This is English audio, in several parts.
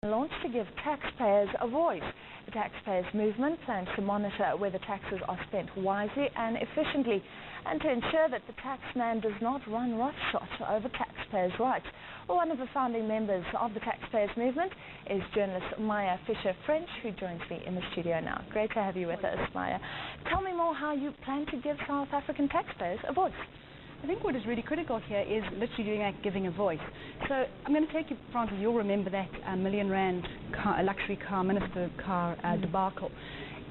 Launched to give taxpayers a voice. The taxpayers movement plans to monitor whether taxes are spent wisely and efficiently, and to ensure that the taxman does not run roughshod over taxpayers' rights. Well, one of the founding members of the taxpayers movement is journalist Maya Fisher-French, who joins me in the studio now. Great to have you with us, Maya. Tell me more how you plan to give South African taxpayers a voice. I think what is really critical here is literally doing that, giving a voice. So I'm going to take you, Francis, you'll remember that R1 million luxury car, minister car debacle.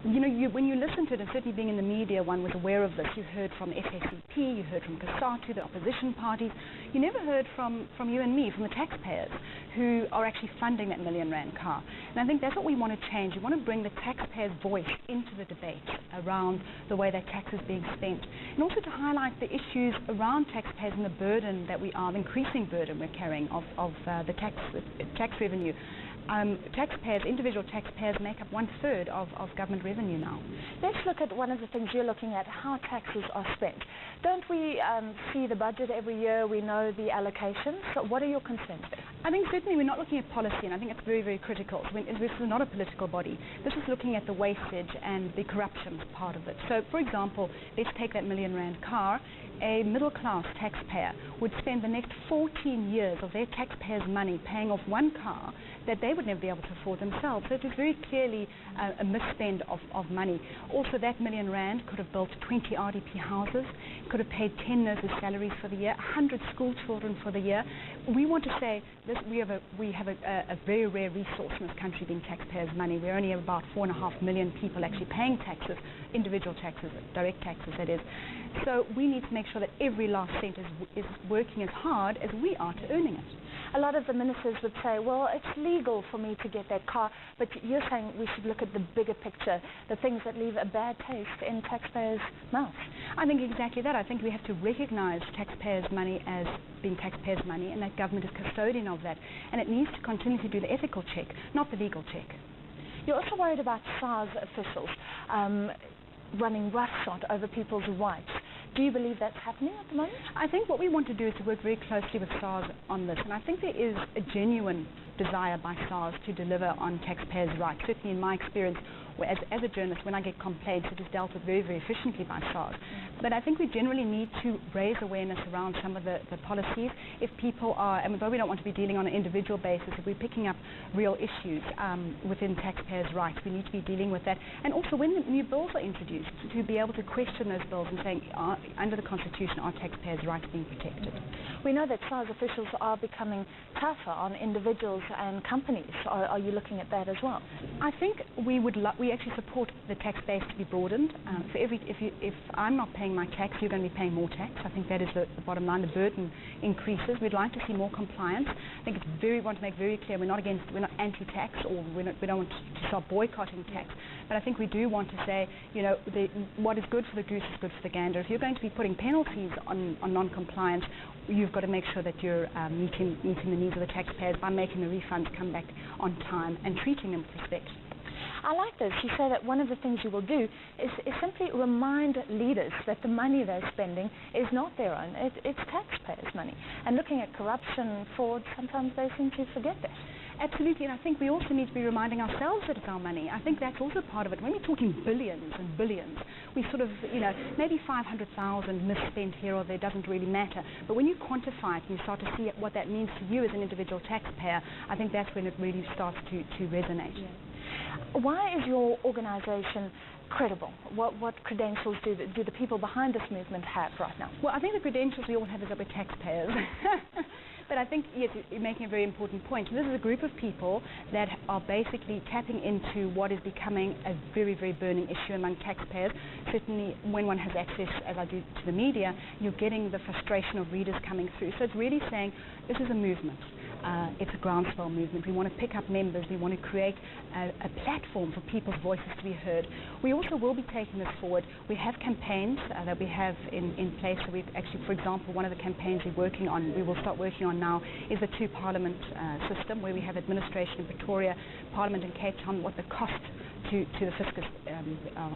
You know, when you listen to it, and certainly being in the media, one was aware of this. You heard from SACP, you heard from COSATU, the opposition parties. You never heard from you and me, from the taxpayers, who are actually funding that R1 million car. And I think that's what we want to change. We want to bring the taxpayer's voice into the debate around the way that tax is being spent. And also to highlight the issues around taxpayers and the burden that we are, the increasing burden we're carrying of the tax revenue. Taxpayers, individual taxpayers, make up 1/3 of government revenue now. Let's look at one of the things you're looking at, how taxes are spent. Don't we see the budget every year? We know the allocations. So what are your concerns there? I think certainly we're not looking at policy, and I think it's very, very critical. This is not a political body. This is looking at the wastage and the corruption part of it. So, for example, let's take that R1 million car. A middle-class taxpayer would spend the next 14 years of their taxpayers' money paying off one car that they would never be able to afford themselves. So it is very clearly a misspend of money. Also, that R1 million could have built 20 RDP houses, could have paid 10 nurses' salaries for the year, 100 school children for the year. We want to say this, we have a very rare resource in this country being taxpayers' money. We're only about 4.5 million people actually paying taxes, individual taxes, direct taxes that is. So we need to make sure that every last cent is working as hard as we are to earning it. A lot of the ministers would say, well, it's legal for me to get that car, but you're saying we should look at the bigger picture, the things that leave a bad taste in taxpayers' mouths. I think exactly that. I think we have to recognize taxpayers' money as being taxpayers' money, and that government is custodian of that. And it needs to continue to do the ethical check, not the legal check. You're also worried about SARS officials running roughshod over people's rights. Do you believe that's happening at the moment? I think what we want to do is to work very closely with SARS on this, and I think there is a genuine desire by SARS to deliver on taxpayers' rights. Certainly in my experience, as a journalist, when I get complaints, it is dealt with very, very efficiently by SARS. But I think we generally need to raise awareness around some of the policies. If people are, and although we don't want to be dealing on an individual basis, if we're picking up real issues within taxpayers' rights, we need to be dealing with that. And also when new bills are introduced, to be able to question those bills and saying, under the Constitution, are taxpayers' rights being protected? We know that SARS officials are becoming tougher on individuals and companies. Are you looking at that as well? I think we actually support the tax base to be broadened. So if I'm not paying my tax, you're going to be paying more tax. I think that is the bottom line. The burden increases. We'd like to see more compliance. I think we want to make very clear we're not anti-tax, or we don't want to start boycotting tax. But I think we do want to say, you know, what is good for the goose is good for the gander. If you're going to be putting penalties on non-compliance, you've got to make sure that you're meeting the needs of the taxpayers by making the refunds come back on time and treating them with respect. I like this. You say that one of the things you will do is simply remind leaders that the money they're spending is not their own. It's taxpayers' money. And looking at corruption, fraud, sometimes they seem to forget that. Absolutely, and I think we also need to be reminding ourselves that it's our money. I think that's also part of it. When we're talking billions and billions, we sort of, you know, maybe 500,000 misspent here or there doesn't really matter. But when you quantify it and you start to see what that means to you as an individual taxpayer, I think that's when it really starts to resonate. Yeah. Why is your organization credible? What credentials do the people behind this movement have right now? Well, I think the credentials we all have is that we're taxpayers. But I think, yes, you're making a very important point. This is a group of people that are basically tapping into what is becoming a very, very burning issue among taxpayers. Certainly when one has access, as I do, to the media, you're getting the frustration of readers coming through. So it's really saying this is a movement. It's a groundswell movement. We want to pick up members. We want to create a platform for people's voices to be heard. We also will be taking this forward. We have campaigns that we have in place. So we've actually, for example, one of the campaigns we will start working on now is the two-parliament system, where we have administration in Pretoria, Parliament in Cape Town, what the cost to the fiscus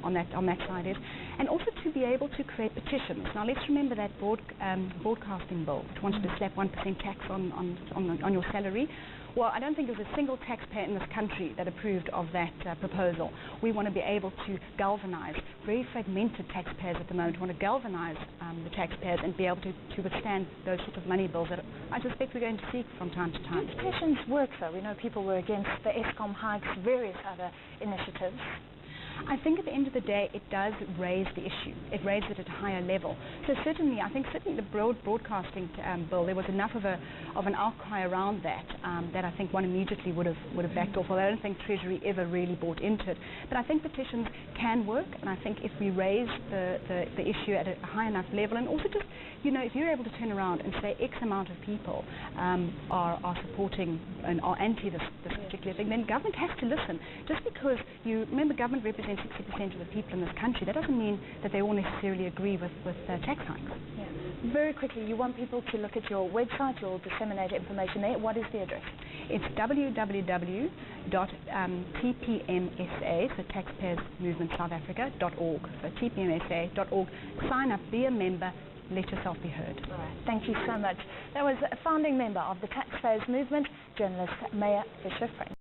on that side is, and also to be able to create petitions. Now let's remember that broadcasting bill, which wanted to slap 1% tax on your salary. Well, I don't think there's a single taxpayer in this country that approved of that proposal. We want to be able to galvanize very fragmented taxpayers at the moment. We want to galvanize the taxpayers and be able to withstand those sort of money bills that I suspect we're going to see from time to time. Do petitions work, though? We know people were against the ESCOM hikes, various other initiatives. I think at the end of the day, it does raise the issue. It raises it at a higher level. So certainly, I think certainly the broadcasting bill, there was enough of an outcry around that that I think one immediately would have backed off. Although I don't think Treasury ever really bought into it. But I think petitions can work, and I think if we raise the issue at a high enough level, and also just, you know, if you're able to turn around and say X amount of people are supporting and are anti this particular thing, then government has to listen. Just because you remember, government represents 60% of the people in this country, that doesn't mean that they all necessarily agree with tax hikes. Yeah. Very quickly, you want people to look at your website, you'll disseminate information there. What is the address? It's www.tpmsa, so Taxpayers Movement South Africa.org. So tpmsa.org. Sign up, be a member, let yourself be heard. All right. Thank you so much. That was a founding member of the Taxpayers Movement, journalist Maya Fisher-Frank.